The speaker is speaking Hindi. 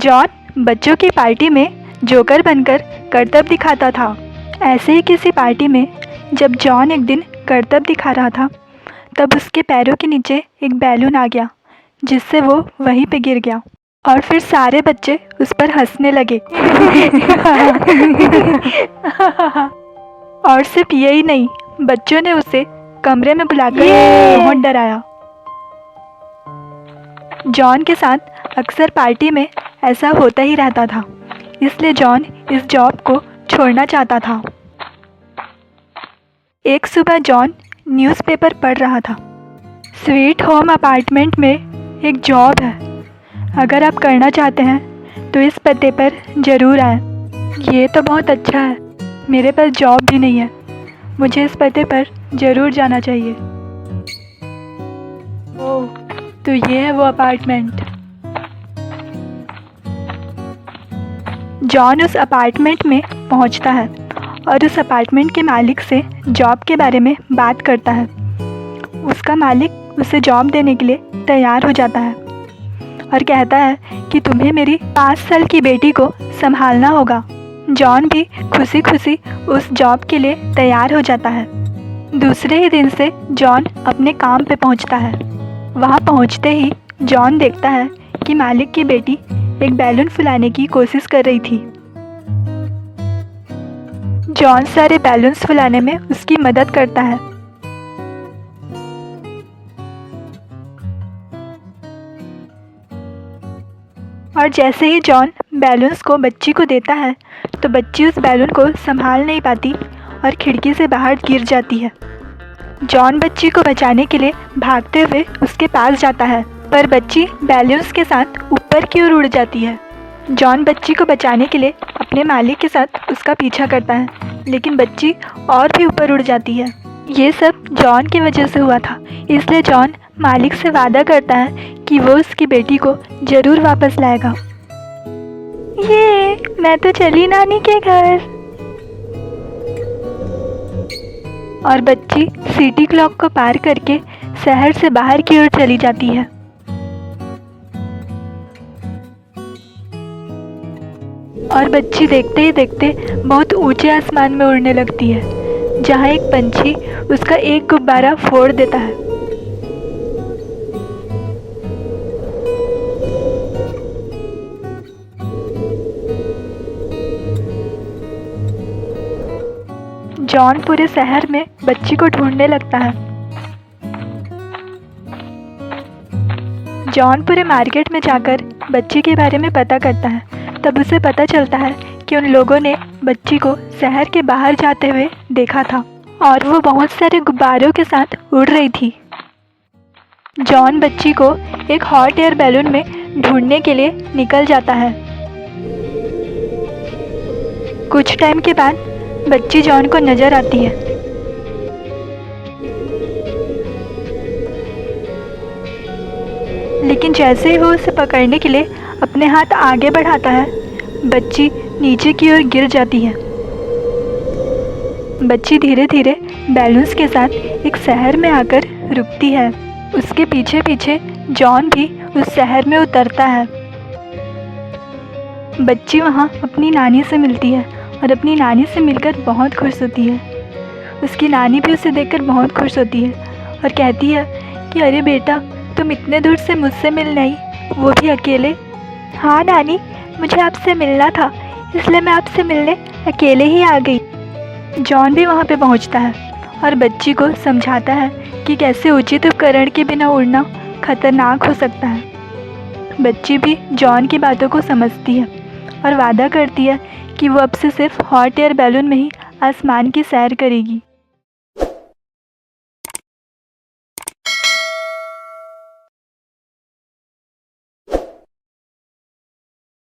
जॉन बच्चों की पार्टी में जोकर बनकर करतब दिखाता था। ऐसे ही किसी पार्टी में जब जॉन एक दिन करतब दिखा रहा था, तब उसके पैरों के नीचे एक बैलून आ गया, जिससे वो वहीं पे गिर गया और फिर सारे बच्चे उस पर हंसने लगे। और सिर्फ यही नहीं, बच्चों ने उसे कमरे में बुलाकर बहुत डराया। जॉन के साथ अक्सर पार्टी में ऐसा होता ही रहता था, इसलिए जॉन इस जॉब को छोड़ना चाहता था। एक सुबह जॉन न्यूज़पेपर पढ़ रहा था। स्वीट होम अपार्टमेंट में एक जॉब है, अगर आप करना चाहते हैं तो इस पते पर ज़रूर आएं। ये तो बहुत अच्छा है, मेरे पास जॉब भी नहीं है, मुझे इस पते पर ज़रूर जाना चाहिए। ओह, तो ये है वो अपार्टमेंट। जॉन उस अपार्टमेंट में पहुंचता है और उस अपार्टमेंट के मालिक से जॉब के बारे में बात करता है। उसका मालिक उसे जॉब देने के लिए तैयार हो जाता है और कहता है कि तुम्हें मेरी 5 साल की बेटी को संभालना होगा। जॉन भी खुशी खुशी उस जॉब के लिए तैयार हो जाता है। दूसरे ही दिन से जॉन अपने काम पे पहुंचता है। वहां पहुंचते ही जॉन देखता है कि मालिक की बेटी एक बैलून फुलाने की कोशिश कर रही थी। जॉन सारे बैलून्स फुलाने में उसकी मदद करता है। और जैसे ही जॉन बैलून्स को बच्ची को देता है, तो बच्ची उस बैलून को संभाल नहीं पाती और खिड़की से बाहर गिर जाती है। जॉन बच्ची को बचाने के लिए भागते हुए उसके पास जाता है, पर बच्ची बैलून्स के साथ ऊपर की ओर उड़ जाती है। जॉन बच्ची को बचाने के लिए अपने मालिक के साथ उसका पीछा करता है, लेकिन बच्ची और भी ऊपर उड़ जाती है। ये सब जॉन की वजह से हुआ था, इसलिए जॉन मालिक से वादा करता है कि वो उसकी बेटी को ज़रूर वापस लाएगा। ये मैं तो चली नानी के घर। और बच्ची सिटी क्लॉक को पार करके शहर से बाहर की ओर चली जाती है। और बच्ची देखते ही देखते बहुत ऊंचे आसमान में उड़ने लगती है, जहाँ एक पंछी उसका एक गुब्बारा फोड़ देता है। जॉन पूरे शहर में बच्ची को ढूंढने लगता है। जॉन पूरे मार्केट में जाकर बच्ची के बारे में पता करता है। तब उसे पता चलता है कि उन लोगों ने बच्ची को शहर के बाहर जाते हुए देखा था और वो बहुत सारे गुब्बारों के साथ उड़ रही थी। जॉन बच्ची को एक हॉट एयर बैलून में ढूंढने के लिए निकल जाता है। कुछ टाइम के बाद बच्ची जॉन को नजर आती है। लेकिन जैसे ही वो उसे पकड़ने के लिए अपने हाथ आगे बढ़ाता है, बच्ची नीचे की ओर गिर जाती है। बच्ची धीरे धीरे बैलून्स के साथ एक शहर में आकर रुकती है। उसके पीछे पीछे जॉन भी उस शहर में उतरता है। बच्ची वहाँ अपनी नानी से मिलती है और अपनी नानी से मिलकर बहुत खुश होती है। उसकी नानी भी उसे देखकर बहुत खुश होती है और कहती है कि अरे बेटा, तुम इतने दूर से मुझसे मिलने आई, वो भी अकेले। हाँ नानी, मुझे आपसे मिलना था, इसलिए मैं आपसे मिलने अकेले ही आ गई। जॉन भी वहाँ पे पहुँचता है और बच्ची को समझाता है कि कैसे उचित उपकरण के बिना उड़ना खतरनाक हो सकता है। बच्ची भी जॉन की बातों को समझती है और वादा करती है कि वो अब से सिर्फ हॉट एयर बैलून में ही आसमान की सैर करेगी।